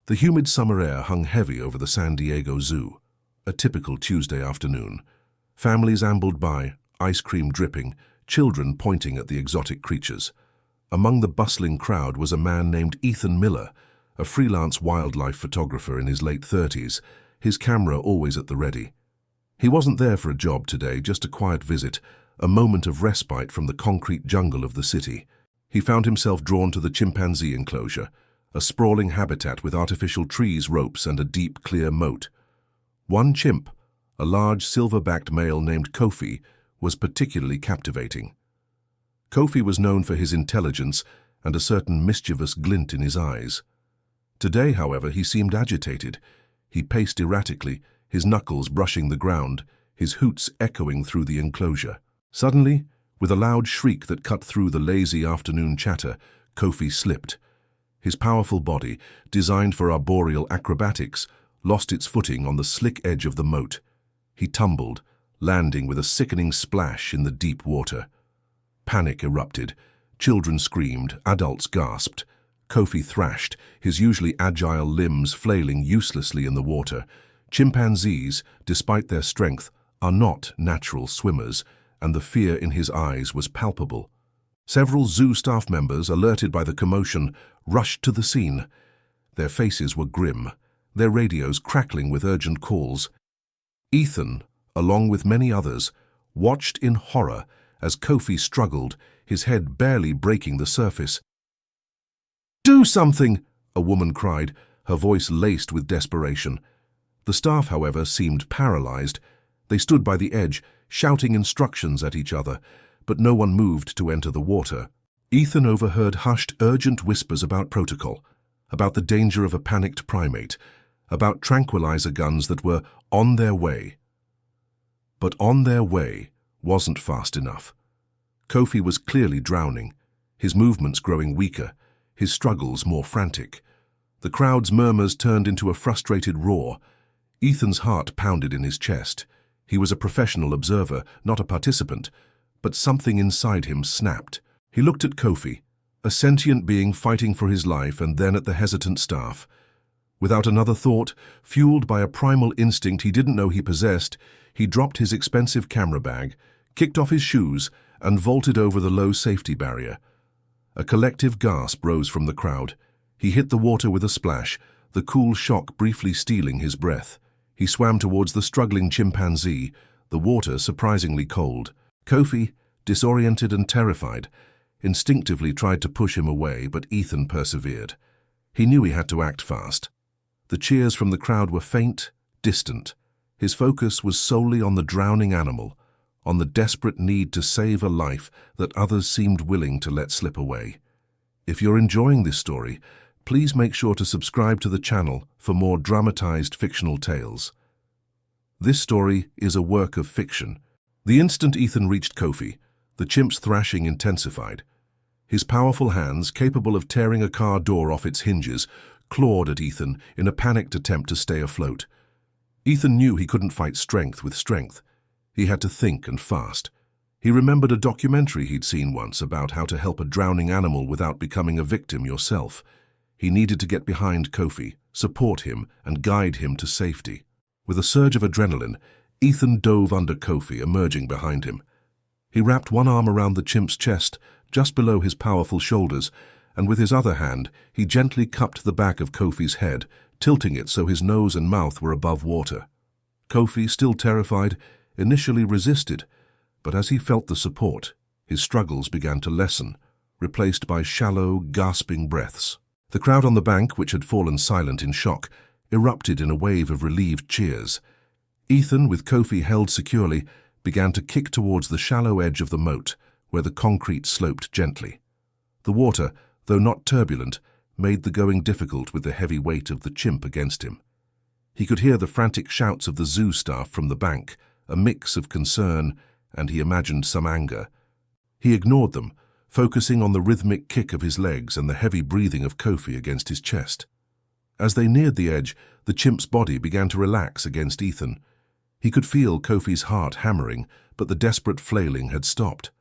The humid summer air hung heavy over the San Diego Zoo, a typical Tuesday afternoon. Families ambled by, ice cream dripping, children pointing at the exotic creatures. Among the bustling crowd was a man named Ethan Miller, a freelance wildlife photographer in his late 30s, his camera always at the ready. He wasn't there for a job today, just a quiet visit, a moment of respite from the concrete jungle of the city. He found himself drawn to the chimpanzee enclosure, a sprawling habitat with artificial trees, ropes, and a deep, clear moat. One chimp, a large silver-backed male named Kofi, was particularly captivating. Kofi was known for his intelligence and a certain mischievous glint in his eyes. Today, however, he seemed agitated. He paced erratically, his knuckles brushing the ground, his hoots echoing through the enclosure. Suddenly, with a loud shriek that cut through the lazy afternoon chatter, Kofi slipped. His powerful body, designed for arboreal acrobatics, lost its footing on the slick edge of the moat. He tumbled, landing with a sickening splash in the deep water. Panic erupted. Children screamed, adults gasped. Kofi thrashed, his usually agile limbs flailing uselessly in the water. Chimpanzees, despite their strength, are not natural swimmers, and the fear in his eyes was palpable. Several zoo staff members, alerted by the commotion, rushed to the scene. Their faces were grim, their radios crackling with urgent calls. Ethan, along with many others, watched in horror as Kofi struggled, his head barely breaking the surface. "Do something!" a woman cried, her voice laced with desperation. The staff, however, seemed paralyzed. They stood by the edge, shouting instructions at each other, but no one moved to enter the water. Ethan overheard hushed, urgent whispers about protocol, about the danger of a panicked primate, about tranquilizer guns that were on their way. But on their way wasn't fast enough. Kofi was clearly drowning, his movements growing weaker, his struggles more frantic. The crowd's murmurs turned into a frustrated roar. Ethan's heart pounded in his chest. He was a professional observer, not a participant, but something inside him snapped. He looked at Kofi, a sentient being fighting for his life, and then at the hesitant staff. Without another thought, fueled by a primal instinct he didn't know he possessed, he dropped his expensive camera bag, kicked off his shoes, and vaulted over the low safety barrier. A collective gasp rose from the crowd. He hit the water with a splash, the cool shock briefly stealing his breath. He swam towards the struggling chimpanzee, the water surprisingly cold. Kofi, disoriented and terrified, instinctively tried to push him away, but Ethan persevered. He knew he had to act fast. The cheers from the crowd were faint, distant. His focus was solely on the drowning animal, on the desperate need to save a life that others seemed willing to let slip away. If you're enjoying this story, please make sure to subscribe to the channel for more dramatized fictional tales. This story is a work of fiction. The instant Ethan reached Kofi, the chimp's thrashing intensified. His powerful hands, capable of tearing a car door off its hinges, clawed at Ethan in a panicked attempt to stay afloat. Ethan knew he couldn't fight strength with strength. He had to think, and fast. He remembered a documentary he'd seen once about how to help a drowning animal without becoming a victim yourself. He needed to get behind Kofi, support him, and guide him to safety. With a surge of adrenaline, Ethan dove under Kofi, emerging behind him. He wrapped one arm around the chimp's chest, just below his powerful shoulders, and with his other hand, he gently cupped the back of Kofi's head, tilting it so his nose and mouth were above water. Kofi, still terrified, initially resisted, but as he felt the support, his struggles began to lessen, replaced by shallow, gasping breaths. The crowd on the bank, which had fallen silent in shock, erupted in a wave of relieved cheers. Ethan, with Kofi held securely, began to kick towards the shallow edge of the moat, where the concrete sloped gently. The water, though not turbulent, made the going difficult with the heavy weight of the chimp against him. He could hear the frantic shouts of the zoo staff from the bank, a mix of concern and, he imagined, some anger. He ignored them, focusing on the rhythmic kick of his legs and the heavy breathing of Kofi against his chest. As they neared the edge, the chimp's body began to relax against Ethan. He could feel Kofi's heart hammering, but the desperate flailing had stopped.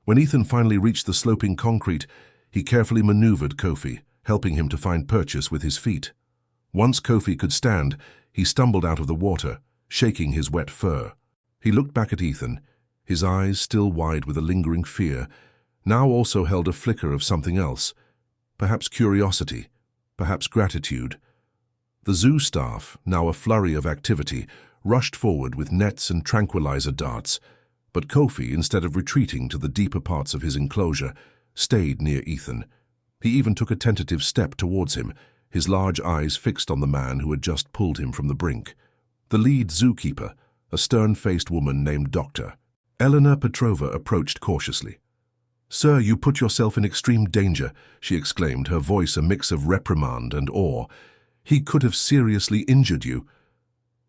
When Ethan finally reached the sloping concrete, he carefully maneuvered Kofi, helping him to find purchase with his feet. Once Kofi could stand, he stumbled out of the water, shaking his wet fur. He looked back at Ethan, his eyes still wide with a lingering fear, now also held a flicker of something else, perhaps curiosity, perhaps gratitude. The zoo staff, now a flurry of activity, rushed forward with nets and tranquilizer darts, but Kofi, instead of retreating to the deeper parts of his enclosure, stayed near Ethan. He even took a tentative step towards him, his large eyes fixed on the man who had just pulled him from the brink. The lead zookeeper, a stern-faced woman named Dr. Elena Petrova, approached cautiously. "Sir, you put yourself in extreme danger," she exclaimed, her voice a mix of reprimand and awe. "He could have seriously injured you."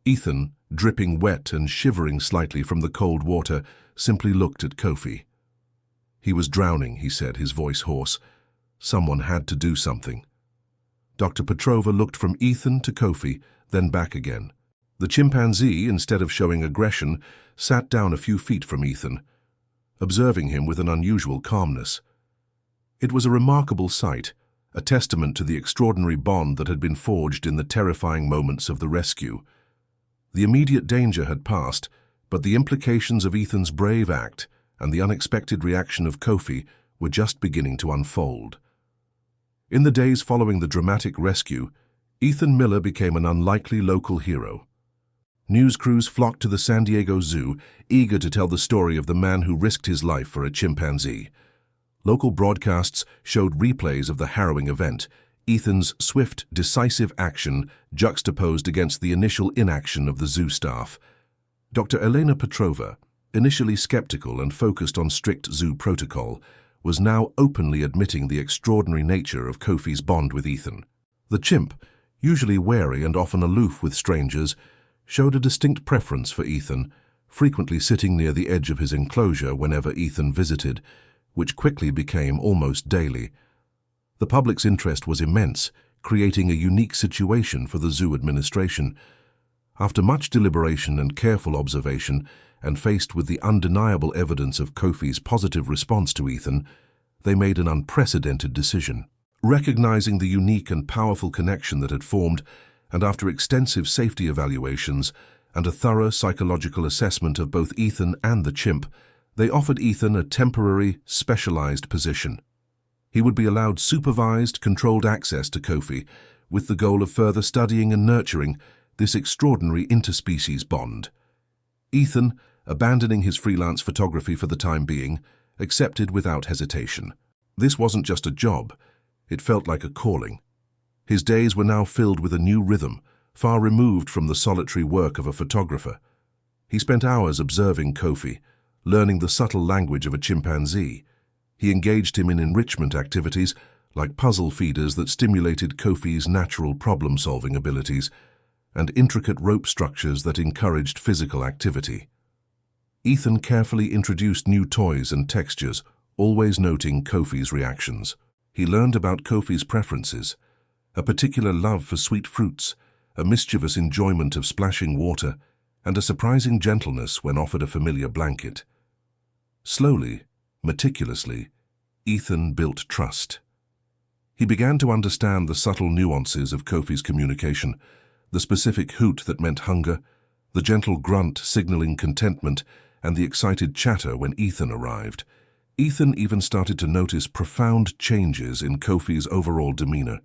Ethan, dripping wet and shivering slightly from the cold water, simply looked at Kofi. "He was drowning," he said, his voice hoarse. "Someone had to do something." Dr. Petrova looked from Ethan to Kofi, then back again. The chimpanzee, instead of showing aggression, sat down a few feet from Ethan, observing him with an unusual calmness. It was a remarkable sight, a testament to the extraordinary bond that had been forged in the terrifying moments of the rescue. The immediate danger had passed, but the implications of Ethan's brave act and the unexpected reaction of Kofi were just beginning to unfold. In the days following the dramatic rescue, Ethan Miller became an unlikely local hero. News crews flocked to the San Diego Zoo, eager to tell the story of the man who risked his life for a chimpanzee. Local broadcasts showed replays of the harrowing event, Ethan's swift, decisive action juxtaposed against the initial inaction of the zoo staff. Dr. Elena Petrova, initially skeptical and focused on strict zoo protocol, was now openly admitting the extraordinary nature of Kofi's bond with Ethan. The chimp, usually wary and often aloof with strangers, showed a distinct preference for Ethan, frequently sitting near the edge of his enclosure whenever Ethan visited, which quickly became almost daily. The public's interest was immense, creating a unique situation for the zoo administration. After much deliberation and careful observation, and faced with the undeniable evidence of Kofi's positive response to Ethan, they made an unprecedented decision. Recognizing the unique and powerful connection that had formed, and after extensive safety evaluations and a thorough psychological assessment of both Ethan and the chimp, they offered Ethan a temporary, specialized position. He would be allowed supervised, controlled access to Kofi, with the goal of further studying and nurturing this extraordinary interspecies bond. Ethan, abandoning his freelance photography for the time being, accepted without hesitation. This wasn't just a job, it felt like a calling. His days were now filled with a new rhythm, far removed from the solitary work of a photographer. He spent hours observing Kofi, learning the subtle language of a chimpanzee. He engaged him in enrichment activities, like puzzle feeders that stimulated Kofi's natural problem-solving abilities, and intricate rope structures that encouraged physical activity. Ethan carefully introduced new toys and textures, always noting Kofi's reactions. He learned about Kofi's preferences, a particular love for sweet fruits, a mischievous enjoyment of splashing water, and a surprising gentleness when offered a familiar blanket. Slowly, meticulously, Ethan built trust. He began to understand the subtle nuances of Kofi's communication, the specific hoot that meant hunger, the gentle grunt signaling contentment, and the excited chatter when Ethan arrived. Ethan even started to notice profound changes in Kofi's overall demeanor.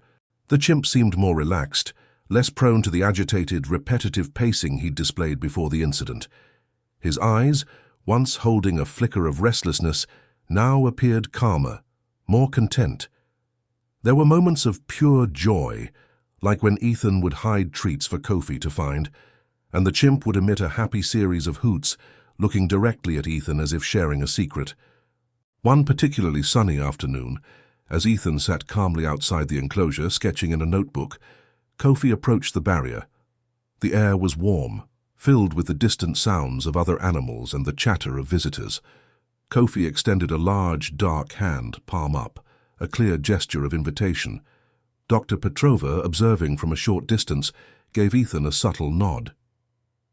The chimp seemed more relaxed, less prone to the agitated, repetitive pacing he'd displayed before the incident. His eyes, once holding a flicker of restlessness, now appeared calmer, more content. There were moments of pure joy, like when Ethan would hide treats for Kofi to find, and the chimp would emit a happy series of hoots, looking directly at Ethan as if sharing a secret. One particularly sunny afternoon, as Ethan sat calmly outside the enclosure, sketching in a notebook, Kofi approached the barrier. The air was warm, filled with the distant sounds of other animals and the chatter of visitors. Kofi extended a large, dark hand, palm up, a clear gesture of invitation. Dr. Petrova, observing from a short distance, gave Ethan a subtle nod.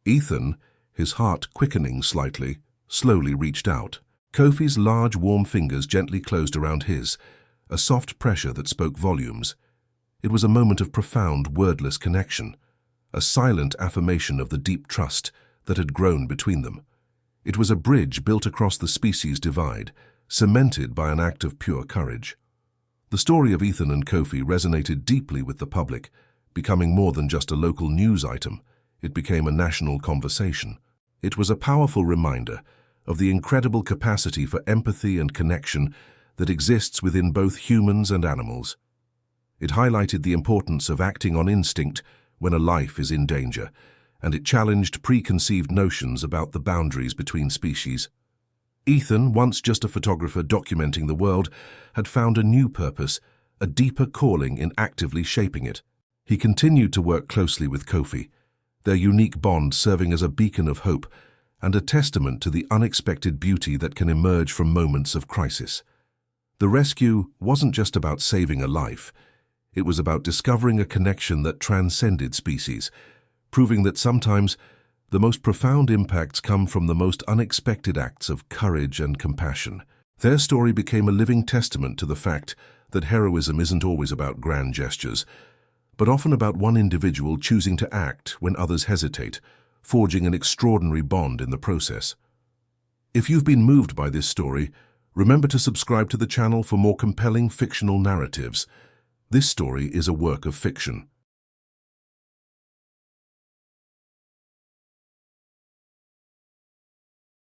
Ethan, his heart quickening slightly, slowly reached out. Kofi's large, warm fingers gently closed around his, a soft pressure that spoke volumes. It was a moment of profound, wordless connection, a silent affirmation of the deep trust that had grown between them. It was a bridge built across the species divide, cemented by an act of pure courage. The story of Ethan and Kofi resonated deeply with the public, becoming more than just a local news item. It became a national conversation. It was a powerful reminder of the incredible capacity for empathy and connection that exists within both humans and animals. It highlighted the importance of acting on instinct when a life is in danger, and it challenged preconceived notions about the boundaries between species. Ethan, once just a photographer documenting the world, had found a new purpose, a deeper calling in actively shaping it. He continued to work closely with Kofi, their unique bond serving as a beacon of hope and a testament to the unexpected beauty that can emerge from moments of crisis. The rescue wasn't just about saving a life. It was about discovering a connection that transcended species, proving that sometimes the most profound impacts come from the most unexpected acts of courage and compassion. Their story became a living testament to the fact that heroism isn't always about grand gestures, but often about one individual choosing to act when others hesitate, forging an extraordinary bond in the process. If you've been moved by this story, remember to subscribe to the channel for more compelling fictional narratives. This story is a work of fiction.